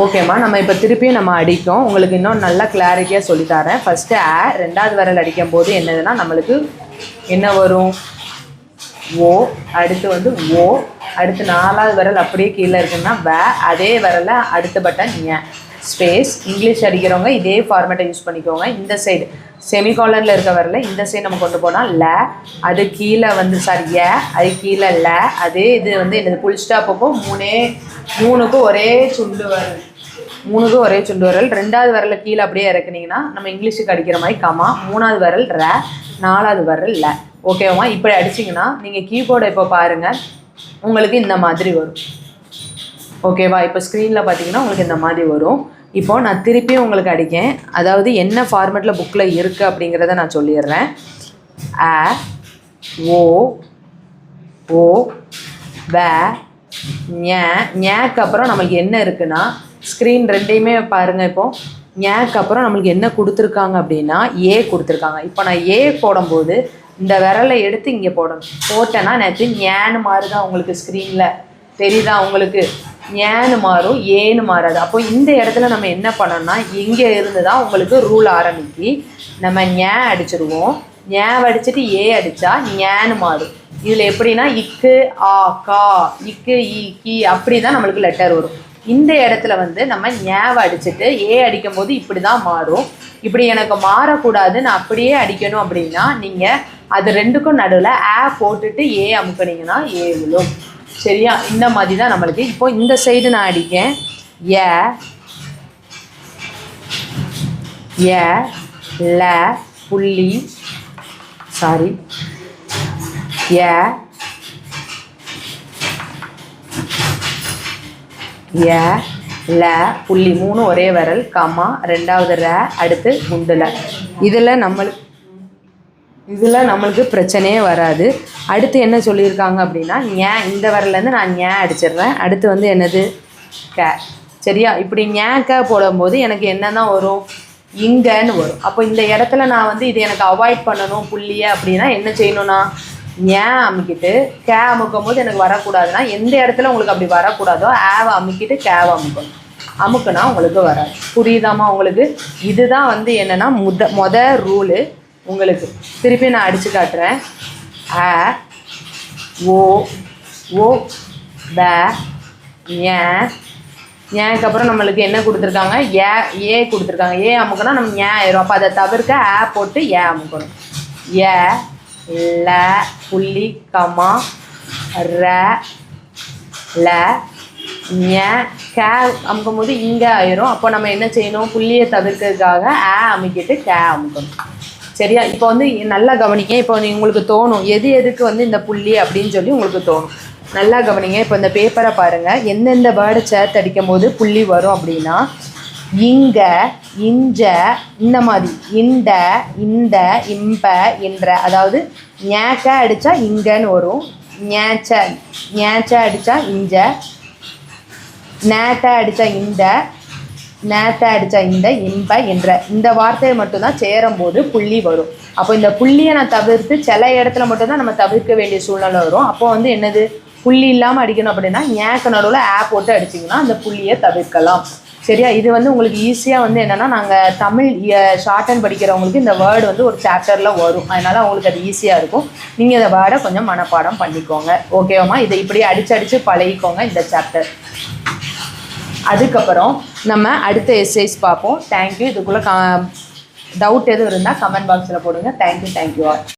ஓகேம்மா, நம்ம இப்போ திருப்பியும் நம்ம அடிக்கும். உங்களுக்கு இன்னும் நல்லா கிளாரிட்டியாக சொல்லித்தரேன். ஃபஸ்ட்டு ரெண்டாவது விரல் அடிக்கும் போது என்னதுன்னா நம்மளுக்கு என்ன வரும்? ஓ. அடுத்து வந்து ஓ. அடுத்து நாலாவது விரல் அப்படியே கீழே இருக்குன்னா அதே விரலை அடுத்த பட்டன் ஸ்பேஸ். இங்கிலீஷ் அடிக்கிறவங்க இதே ஃபார்மேட்டை யூஸ் பண்ணிக்கோங்க. இந்த சைடு செமிகாலனில் இருக்க வரல இந்த சைடு நம்ம கொண்டு போனால் அது கீழே வந்து அது கீழே அதே இது வந்து என்னது புல் ஸ்டாப்புக்கும் மூணுக்கும் ஒரே சுண்டு வரல். மூணுக்கும் ஒரே சுண்டு வரல். ரெண்டாவது விரல கீழே அப்படியே இறக்குனீங்கன்னா நம்ம இங்கிலீஷுக்கு அடிக்கிற மாதிரி கமா. மூணாவது விரல் நாலாவது விரல் ஓகேவா? இப்படி அடிச்சிங்கன்னா நீங்கள் கீபோர்டை இப்போ பாருங்கள், உங்களுக்கு இந்த மாதிரி வரும். ஓகேவா? இப்போ ஸ்க்ரீனில் பார்த்தீங்கன்னா உங்களுக்கு இந்த மாதிரி வரும். இப்போது நான் திருப்பியும் உங்களுக்கு அடிக்கேன். அதாவது என்ன ஃபார்மேட்டில் புக்கில் இருக்குது அப்படிங்கிறத நான் சொல்லிடுறேன். ஓ ஓ ஞாக்கு அப்புறம் நம்மளுக்கு என்ன இருக்குன்னா ஸ்க்ரீன் ரெண்டையுமே பாருங்கள். இப்போது ஞாக்கு அப்புறம் நம்மளுக்கு என்ன கொடுத்துருக்காங்க அப்படின்னா ஏ கொடுத்துருக்காங்க. இப்போ நான் ஏ போடும்போது இந்த விரலை எடுத்து இங்கே போடணும். போட்டேன்னா நேற்று ஞான்னு மாறுதான் உங்களுக்கு ஸ்க்ரீனில் தெரியுதா? உங்களுக்கு ஞான்னு மாறும், ஏன்னு மாறாது. அப்போ இந்த இடத்துல நம்ம என்ன பண்ணோம்னா இங்கே இருந்து தான் உங்களுக்கு ரூல் ஆரம்பிக்கு. நம்ம அடிச்சிருவோம். அடிச்சுட்டு ஏ அடித்தா ஞான்னு மாறும். இதில் எப்படின்னா இக்கு ஆ கா இக்கு ஈ கி அப்படி தான் நம்மளுக்கு லெட்டர் வரும். இந்த இடத்துல வந்து நம்ம அடிச்சுட்டு ஏ அடிக்கும் போது இப்படி தான் மாறும். இப்படி எனக்கு மாறக்கூடாது, நான் அப்படியே அடிக்கணும் அப்படின்னா நீங்கள் அது ரெண்டுக்கும் நடுவில் போட்டுட்டு ஏ அமுக்கினீங்கன்னா ஏ விழும். சரியா? இந்த மாதிரி தான் நம்மளுக்கு. இப்போ இந்த சைடு நான் அடிக்கேன். புள்ளி சாரி புள்ளி 3 ஒரே விரல் கமா. ரெண்டாவது அடுத்து குண்டுல. இதில் நம்மளுக்கு பிரச்சனையே வராது. அடுத்து என்ன சொல்லியிருக்காங்க அப்படின்னா இந்த விரலேருந்து நான் அடிச்சிடுறேன். அடுத்து வந்து என்னது சரியா? இப்படி போடும்போது எனக்கு என்னென்னா வரும்? இங்கன்னு வரும். அப்போ இந்த இடத்துல நான் வந்து இது எனக்கு அவாய்ட் பண்ணணும் புள்ளியை அப்படின்னா என்ன செய்யணும்னா அமுக்கிட்டு அமுக்கும் போது எனக்கு வரக்கூடாதுன்னா எந்த இடத்துல உங்களுக்கு அப்படி வரக்கூடாதோ அமுக்கிட்டு அமுக்கணும். அமுக்குனா உங்களுக்கு வராது. புரியுதாமா உங்களுக்கு? இதுதான் வந்து என்னென்னா மொத ரூலு உங்களுக்கு. திருப்பி நான் அடித்து காட்டுறேன். ஓ ஓ ஞாக்கு அப்புறம் நம்மளுக்கு என்ன கொடுத்துருக்காங்க? ஏ கொடுத்துருக்காங்க. ஏ அமுக்கனா நம்ம ஆயிரும். அப்போ அதை தவிர்க்க போட்டு அமுக்கணும். புள்ளி கமா அமுக்கும் போது இங்கே ஆயிரும். அப்போ நம்ம என்ன செய்யணும்? புள்ளியை தவிர்க்கிறதுக்காக அமுக்கிட்டு அமுக்கணும். சரியா? இப்போ வந்து நல்லா கவனிங்க. இப்போ உங்களுக்கு தோணும் எதுக்கு வந்து இந்த புள்ளி அப்படின்னு சொல்லி உங்களுக்கு தோணும். நல்லா கவனிங்க. இப்போ இந்த பேப்பரை பாருங்கள். எந்தெந்த வேர்டை சேர்த்து அடிக்கும் போது புள்ளி வரும் அப்படின்னா இங்க இஞ்ச இந்த மாதிரி இந்த இம்ப என்ற, அதாவது அடித்தா இங்கன்னு வரும். ஞாச்ச அடித்தா இஞ்ச, நேட்ட அடித்தா இந்த இன்ப என்ற இந்த வார்த்தையை மட்டும்தான் சேரும்போது புள்ளி வரும். அப்போ இந்த புள்ளியை நான் தவிர்த்து சில இடத்துல மட்டும்தான் நம்ம தவிர்க்க வேண்டிய சூழ்நிலை வரும். அப்போ வந்து என்னது புள்ளி இல்லாமல் அடிக்கணும் அப்படின்னா ஞாக்கு நடுவில் போட்டு அடிச்சிங்கன்னா அந்த புள்ளியை தவிர்க்கலாம். சரியா? இது வந்து உங்களுக்கு ஈஸியாக வந்து என்னென்னா நாங்கள் தமிழ் ஷார்ட் ஹேண்ட் படிக்கிறவங்களுக்கு இந்த வேர்டு வந்து ஒரு சாப்டரில் வரும். அதனால் அவங்களுக்கு அது ஈஸியாக இருக்கும். நீங்கள் இந்த வேர்டை கொஞ்சம் மனப்பாடம் பண்ணிக்கோங்க. ஓகேவாம்மா? இதை இப்படி அடித்து பழகிக்கோங்க இந்த சாப்டர். அதுக்கப்புறம் நம்ம அடுத்த எக்ஸசைஸ் பார்ப்போம். தேங்க்யூ. இதுக்குள்ளே டவுட் எதுவும் இருந்தால் கமெண்ட் பாக்ஸில் போடுங்க. Thank you all.